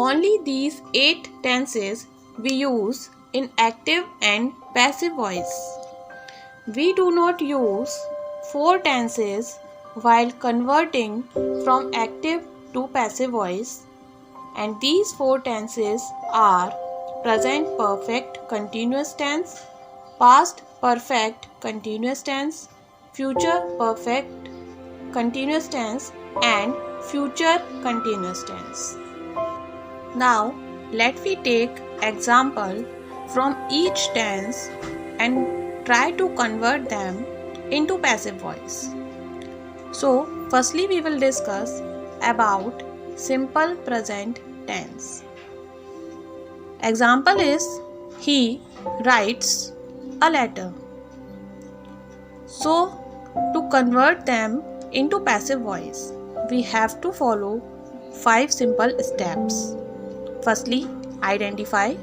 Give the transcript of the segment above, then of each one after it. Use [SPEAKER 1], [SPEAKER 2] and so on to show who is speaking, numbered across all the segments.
[SPEAKER 1] Only these 8 tenses we use in active and passive voice. We do not use 4 tenses while converting from active to passive voice, and these 4 tenses are present perfect continuous tense, past perfect continuous tense, future perfect continuous tense, and future continuous tense. Now let me take example from each tense and try to convert them into passive voice. So firstly we will discuss about simple present tense. Example is he writes a letter. So to convert them into passive voice, we have to follow 5 simple steps. Firstly, identify.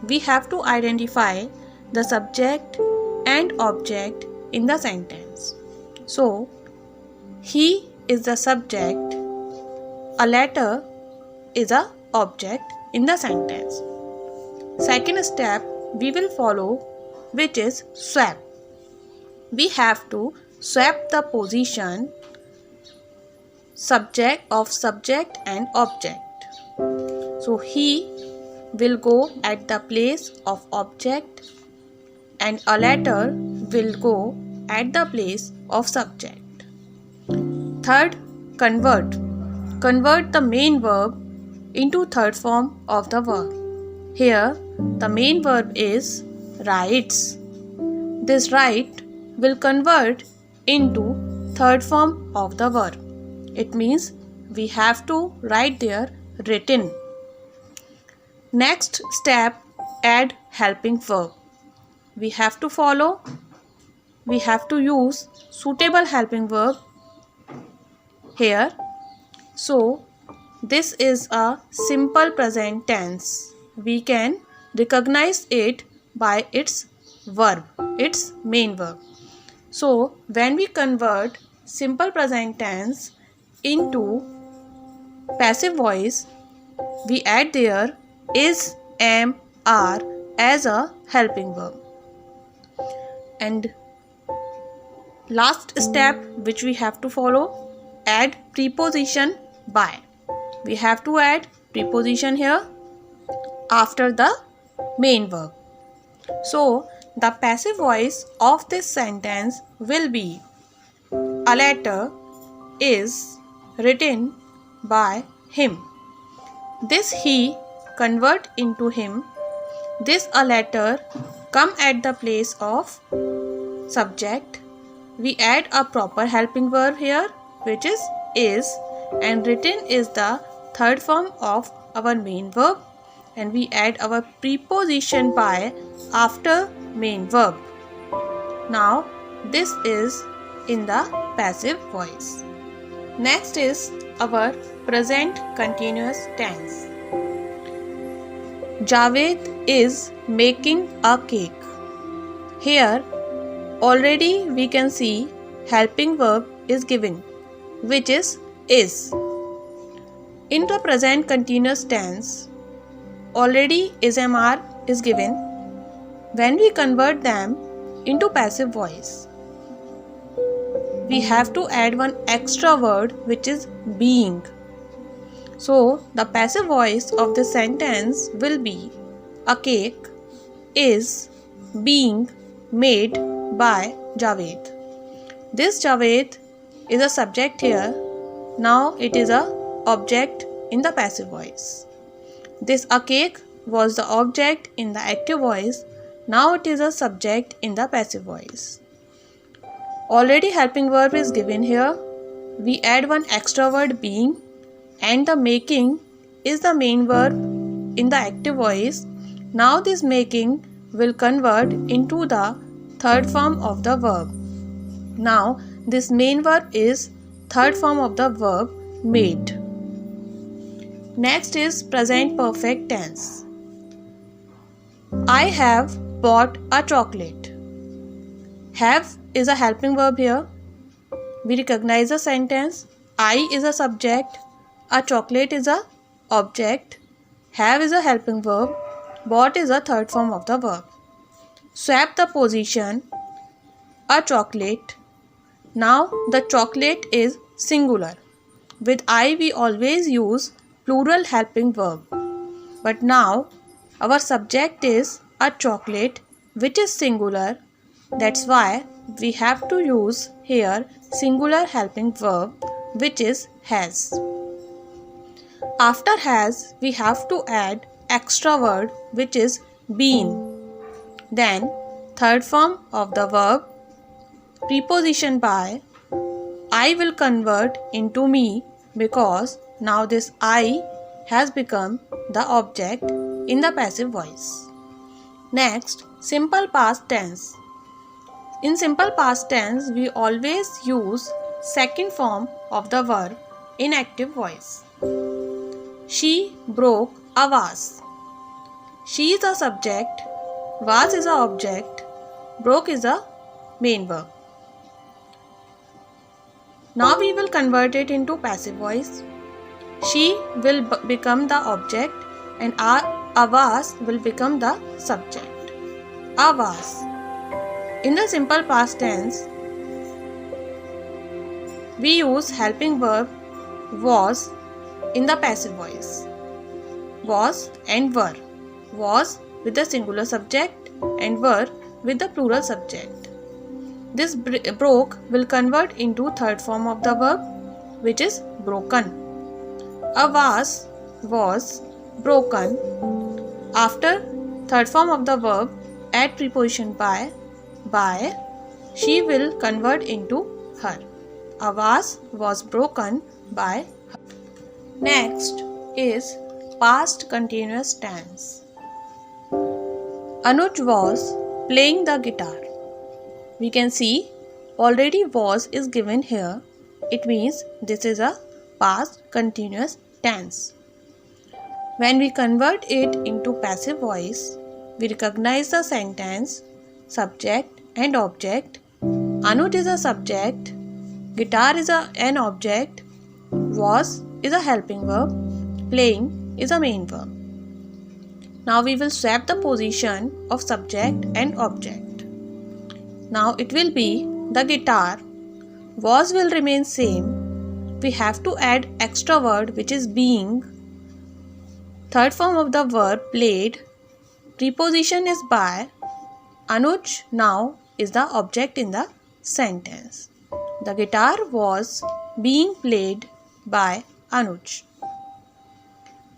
[SPEAKER 1] We have to identify the subject and object in the sentence. So, he is the subject, a letter is a object in the sentence. Second step we will follow, which is swap. We have to swap the position subject and object. So he will go at the place of object and a letter will go at the place of subject. Third, convert. Convert the main verb into third form of the verb. Here the main verb is writes. This write will convert into third form of the verb. It means we have to write there written. Next step, add helping verb. We have to use suitable helping verb here. So this is a simple present tense. We can recognize it by its verb, its main verb. So when we convert simple present tense into passive voice, we add there is, am, are as a helping verb. And last step which we have to follow, add preposition by. We have to add preposition here after the main verb. So the passive voice of this sentence will be a letter is written by him. This he convert into him. This a letter come at the place of subject. We add a proper helping verb here, which is, and written is the third form of our main verb, and we add our preposition by after main verb. Now this is in the passive voice. Next is our present continuous tense. Javed is making a cake. Here already we can see helping verb is given, which is. In the present continuous tense, already is/am/are is given. When we convert them into passive voice, we have to add one extra word, which is being. So the passive voice of the sentence will be a cake is being made by Javed. This Javed is a subject here. Now it is a object in the passive voice. This a cake was the object in the active voice. Now it is a subject in the passive voice. Already helping verb is given here. We add one extra word being, and the making is the main verb in the active voice. Now this making will convert into the third form of the verb. Now this main verb is third form of the verb made. Next is present perfect tense. I have bought a chocolate. Have is a helping verb here. We recognize the sentence. I is a subject. A chocolate is a object. Have is a helping verb. Bought is a third form of the verb. Swap the position. A chocolate. Now the chocolate is singular. With I we always use plural helping verb. But now our subject is a chocolate which is singular. That's why we have to use here singular helping verb which is has. After has we have to add extra word which is been. Then third form of the verb preposition by. I will convert into me because now this I has become the object in the passive voice. Next, simple past tense. In simple past tense, we always use second form of the verb in active voice. She broke a vase. She is a subject, vase is a object, broke is a main verb. Now we will convert it into passive voice. She will become the object and a vase will become the subject. A vase. In the simple past tense, we use helping verb was in the passive voice. Was and were. Was with the singular subject and were with the plural subject. This broke will convert into third form of the verb which is broken. A vase was broken. After third form of the verb add preposition by, she will convert into her. A vase was broken by her. Next is past continuous tense. Anuj was playing the guitar. We can see already was is given here. It means this is a past continuous tense. When we convert it into passive voice, we recognize the sentence, subject and object. Anuj is a subject, guitar is an object, was is a helping verb, playing is a main verb. Now we will swap the position of subject and object. Now it will be the guitar. Was will remain same. We have to add extra word which is being. Third form of the verb played. Preposition is by. Anuj now is the object in the sentence. The guitar was being played by Anuj.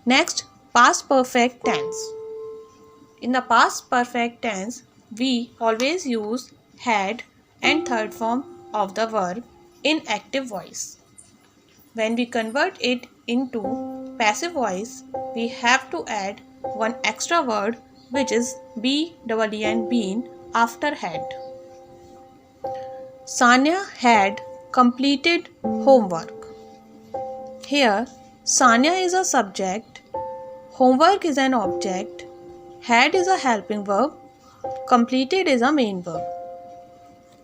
[SPEAKER 1] Next, past perfect tense. In the past perfect tense, we always use had and third form of the verb in active voice. When we convert it into passive voice, we have to add one extra word which is be and been after had. Sanya had completed homework. Here, Sanya is a subject, homework is an object, had is a helping verb, completed is a main verb.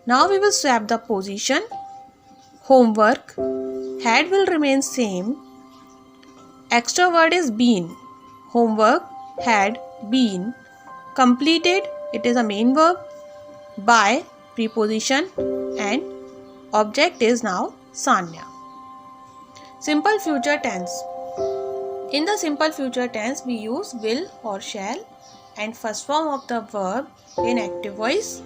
[SPEAKER 1] Now we will swap the position. Homework, had will remain same. Extra word is been. Homework had been completed. It is a main verb. By preposition and object is now Sanya. Simple future tense. In the simple future tense, we use will or shall and first form of the verb in active voice.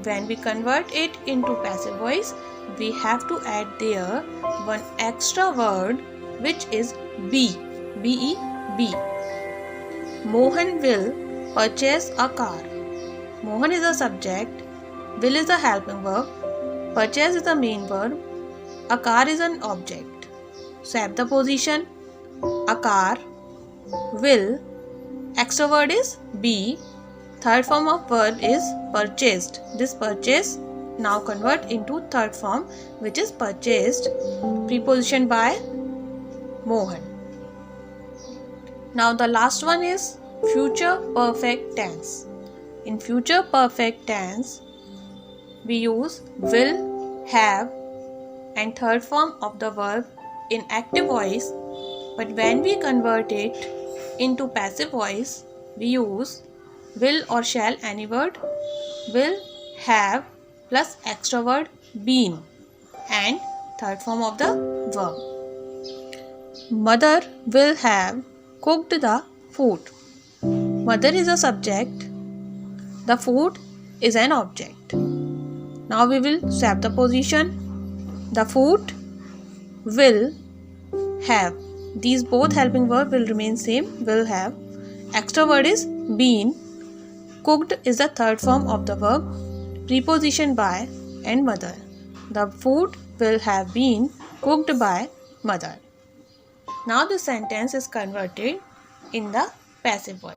[SPEAKER 1] When we convert it into passive voice, we have to add there one extra word which is be. B-E-B. Mohan will purchase a car. Mohan is a subject, will is a helping verb, purchase is the main verb, a car is an object. Swap the position. A car, will, extra word is be, third form of verb is purchased. This purchase now convert into third form which is purchased, preposition by Mohan. Now the last one is future perfect tense. In future perfect tense, we use will, have and third form of the verb in active voice, but when we convert it into passive voice, we use will or shall any word, will, have plus extra word been, and third form of the verb. Mother will have cooked the food. Mother is a subject. The food is an object. Now we will swap the position. The food will have. These both helping verb will remain same. Will have. Extra word is been. Cooked is the third form of the verb. Preposition by and mother. The food will have been cooked by mother. Now the sentence is converted in the passive voice.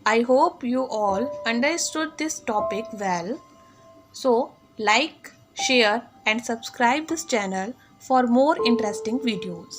[SPEAKER 1] I hope you all understood this topic well. So like, share and subscribe this channel for more interesting videos.